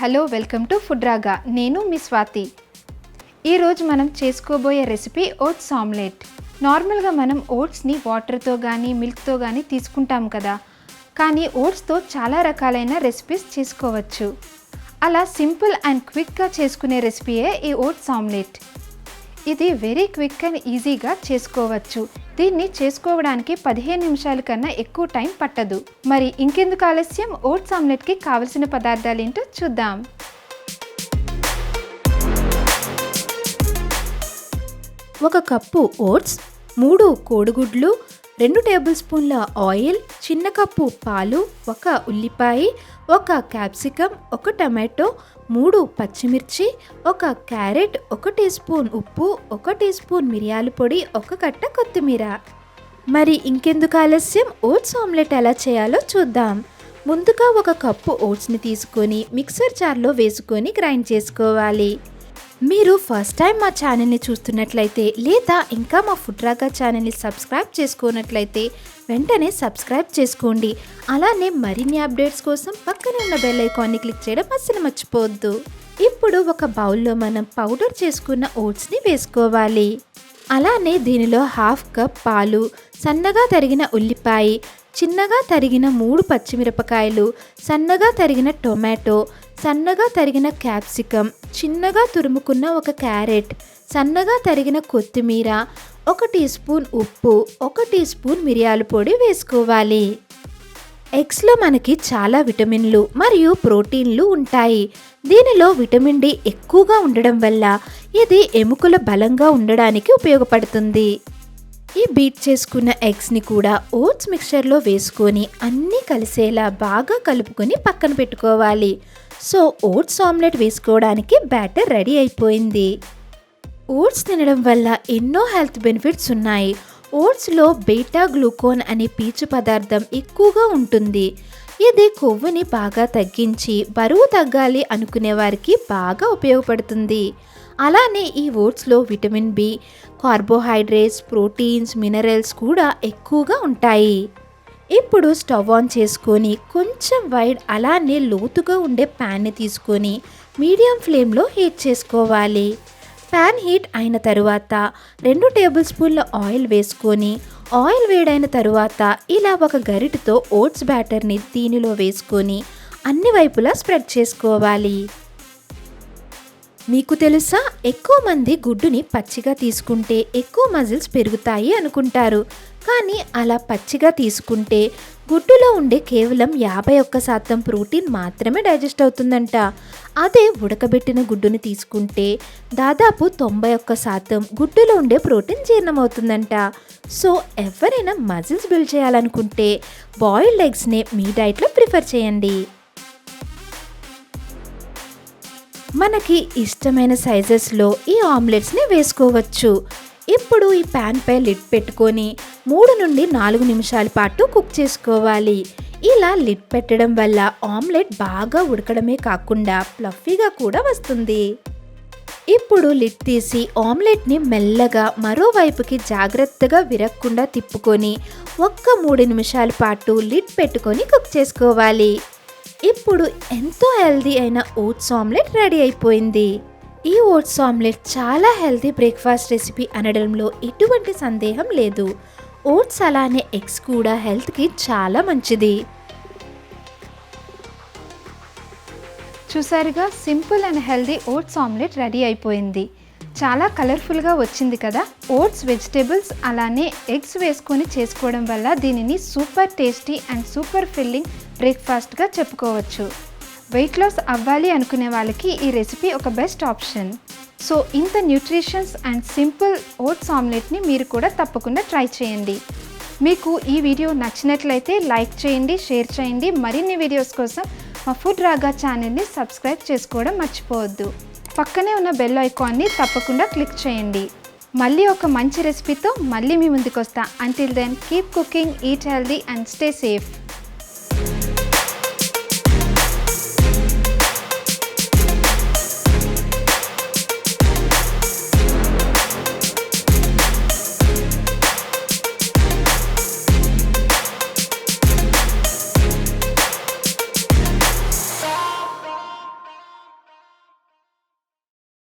Hello welcome to food రాగా. నేను మీ స్వాతి. ఈరోజు మనం చేసుకోబోయే రెసిపీ ఓట్స్ ఆమ్లెట్. నార్మల్గా మనం ఓట్స్ని వాటర్తో కానీ మిల్క్తో కానీ తీసుకుంటాం కదా, కానీ ఓట్స్తో చాలా రకాలైన రెసిపీస్ చేసుకోవచ్చు. అలా సింపుల్ అండ్ క్విక్గా చేసుకునే రెసిపీయే ఈ ఓట్స్ ఆమ్లెట్. ఇది వెరీ క్విక్ అండ్ ఈజీగా చేసుకోవచ్చు. దీన్ని చేసుకోవడానికి 15 నిమిషాల కన్నా ఎక్కువ టైం పట్టదు. మరి ఇంకెందుకు ఆలస్యం, ఓట్స్ ఆమ్లెట్కి కావలసిన పదార్థాలు ఏంటో చూద్దాం. ఒక కప్పు ఓట్స్, 3 కోడిగుడ్లు, 2 టేబుల్ స్పూన్ల ఆయిల్, చిన్న కప్పు పాలు, 1 ఉల్లిపాయ, 1 క్యాప్సికమ్, 1 టమాటో, 3 పచ్చిమిర్చి, 1 క్యారెట్, 1 టీ స్పూన్ ఉప్పు, 1 టీ స్పూన్ మిరియాల పొడి, 1 కట్ట కొత్తిమీర. మరి ఇంకెందుకు ఆలస్యం, ఓట్స్ ఆమ్లెట్ ఎలా చేయాలో చూద్దాం. ముందుగా 1 కప్పు ఓట్స్ని తీసుకొని మిక్సర్ జార్లో వేసుకొని గ్రైండ్ చేసుకోవాలి. మీరు ఫస్ట్ టైం మా ఛానల్ని చూస్తున్నట్లయితే లేదా ఇంకా మా ఫుడ్ రాగా ఛానల్ని సబ్స్క్రైబ్ చేసుకున్నట్లయితే వెంటనే సబ్స్క్రైబ్ చేసుకోండి. అలానే మరిన్ని అప్డేట్స్ కోసం పక్కనే ఉన్న బెల్ ఐకాన్ని క్లిక్ చేయడం అస్సలు మర్చిపోవద్దు. ఇప్పుడు ఒక బౌల్లో మనం పౌడర్ చేసుకున్న ఓట్స్ని వేసుకోవాలి. అలానే దీనిలో 1/2 కప్ పాలు, సన్నగా తరిగిన ఉల్లిపాయ, చిన్నగా తరిగిన 3 పచ్చిమిరపకాయలు, సన్నగా తరిగిన టొమాటో, సన్నగా తరిగిన క్యాప్సికమ్, చిన్నగా తురుముకున్న 1 క్యారెట్, సన్నగా తరిగిన కొత్తిమీర, 1 టీ స్పూన్ ఉప్పు, 1 టీ స్పూన్ మిరియాల పొడి వేసుకోవాలి. ఎగ్స్లో మనకి చాలా విటమిన్లు మరియు ప్రోటీన్లు ఉంటాయి. దీనిలో విటమిన్ డి ఎక్కువగా ఉండడం వల్ల ఇది ఎముకల బలంగా ఉండడానికి ఉపయోగపడుతుంది. ఈ బీట్ చేసుకున్న ఎగ్స్ని కూడా ఓట్స్ మిక్చర్లో వేసుకొని అన్నీ కలిసేలా బాగా కలుపుకొని పక్కన పెట్టుకోవాలి. సో ఓట్స్ ఆమ్లెట్ వేసుకోవడానికి బ్యాటర్ రెడీ అయిపోయింది. ఓట్స్ తినడం వల్ల ఎన్నో హెల్త్ బెనిఫిట్స్ ఉన్నాయి. ఓట్స్లో బీటా గ్లూకోన్ అనే పీచు పదార్థం ఎక్కువగా ఉంటుంది. ఇది కొవ్వుని బాగా తగ్గించి బరువు తగ్గాలి అనుకునే వారికి బాగా ఉపయోగపడుతుంది. అలానే ఈ ఓట్స్లో vitamin B, carbohydrates, proteins, minerals కూడా ఎక్కువగా ఉంటాయి. ఇప్పుడు స్టవ్ ఆన్ చేసుకొని కొంచెం వైడ్ అలానే లోతుగా ఉండే ప్యాన్ని తీసుకొని మీడియం ఫ్లేమ్లో హీట్ చేసుకోవాలి. ప్యాన్ హీట్ అయిన తరువాత 2 టేబుల్ స్పూన్ల ఆయిల్ వేసుకొని ఆయిల్ వేడైన తరువాత ఇలా 1 గరిటెతో ఓట్స్ బ్యాటర్ని దీనిలో వేసుకొని అన్ని వైపులా స్ప్రెడ్ చేసుకోవాలి. మీకు తెలుసా, ఎక్కువ మంది గుడ్డుని పచ్చిగా తీసుకుంటే ఎక్కువ మజిల్స్ పెరుగుతాయి అనుకుంటారు. కానీ అలా పచ్చిగా తీసుకుంటే గుడ్డులో ఉండే కేవలం 51% ప్రోటీన్ మాత్రమే డైజెస్ట్ అవుతుందంట. అదే ఉడకబెట్టిన గుడ్డుని తీసుకుంటే దాదాపు 91% గుడ్డులో ఉండే ప్రోటీన్ జీర్ణమవుతుందంట. సో ఎవరైనా మజిల్స్ బిల్డ్ చేయాలనుకుంటే బాయిల్డ్ ఎగ్స్నే మీ డైట్లో ప్రిఫర్ చేయండి. మనకి ఇష్టమైన సైజెస్లో ఈ ఆమ్లెట్స్ని వేసుకోవచ్చు. ఇప్పుడు ఈ ప్యాన్పై లిడ్ పెట్టుకొని 3 నుండి 4 నిమిషాల పాటు కుక్ చేసుకోవాలి. ఇలా లిడ్ పెట్టడం వల్ల ఆమ్లెట్ బాగా ఉడకడమే కాకుండా ఫ్లఫీగా కూడా వస్తుంది. ఇప్పుడు లిడ్ తీసి ఆమ్లెట్ని మెల్లగా మరోవైపుకి జాగ్రత్తగా విరక్కుండా తిప్పుకొని 3 నిమిషాల పాటు లిడ్ పెట్టుకొని కుక్ చేసుకోవాలి. ఇప్పుడు ఎంతో హెల్దీ అయిన ఓట్స్ ఆమ్లెట్ రెడీ అయిపోయింది. ఈ ఓట్స్ ఆమ్లెట్ చాలా హెల్దీ బ్రేక్ఫాస్ట్ రెసిపీ అనడంలో ఎటువంటి సందేహం లేదు. ఓట్స్ అలానే ఎగ్స్ కూడా హెల్త్కి చాలా మంచిది. చూసారుగా, simple and healthy oats omelette ready అయిపోయింది. చాలా కలర్ఫుల్గా వచ్చింది కదా. ఓట్స్, వెజిటేబుల్స్ అలానే ఎగ్స్ వేసుకొని చేసుకోవడం వల్ల దీనిని super tasty and super filling బ్రేక్ఫాస్ట్గా చెప్పుకోవచ్చు. వెయిట్ లాస్ అవ్వాలి అనుకునే వాళ్ళకి ఈ రెసిపీ ఒక బెస్ట్ ఆప్షన్. సో ఇంత న్యూట్రిషన్స్ అండ్ సింపుల్ ఓట్స్ ఆమ్లెట్ని మీరు కూడా తప్పకుండా ట్రై చేయండి. మీకు ఈ వీడియో నచ్చినట్లయితే లైక్ చేయండి, షేర్ చేయండి. మరిన్ని వీడియోస్ కోసం మా ఫుడ్ రాగా ఛానల్ని సబ్స్క్రైబ్ చేసుకోవడం మర్చిపోవద్దు. పక్కనే ఉన్న బెల్ ఐకాన్ని తప్పకుండా క్లిక్ చేయండి. మళ్ళీ ఒక మంచి రెసిపీతో మళ్ళీ మీ ముందుకు వస్తా. Until then keep cooking, eat healthy and stay safe.